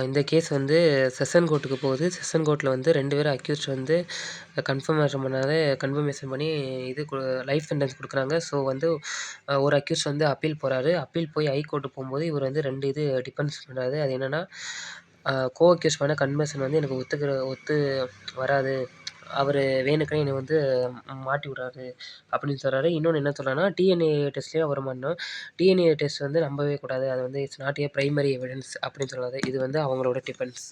இந்த கேஸ் வந்து செஷன் கோர்ட்டுக்கு போகுது. செஷன் கோர்ட்ல வந்து 2 பேரும் அக்யூஸ்ட் வந்து கன்ஃபர்மேஷன் பண்ணி இது லைஃப் சென்டென்ஸ் குடுக்குறாங்க. ஸோ வந்து ஒரு அக்யூஸ்ட் வந்து அப்பீல் போறாரு. அப்பீல் போய் ஹைகோர்ட் போம்போது இவர் வந்து 2 இது டிஃபென்ஸ் பண்றாரு. அது என்னன்னா, கோ அக்யூஸ்ட் பண்ண கன்வர்ஷன் வந்து எனக்கு ஒத்து வராது. அவரு வேணுக்குனே என்னை வந்து மாட்டி விடுறாரு அப்படின்னு சொல்றாரு. இன்னொன்னு என்ன சொல்றாருன்னா, டிஎன்ஏ டெஸ்ட்லயும் அவர் பண்ணோம். டிஎன்ஏ டெஸ்ட் வந்து நம்பவே கூடாது. அது வந்து it's not a primary evidence அப்படின்னு சொல்றாரு. இது வந்து அவங்களோட டிஃபென்ஸ்.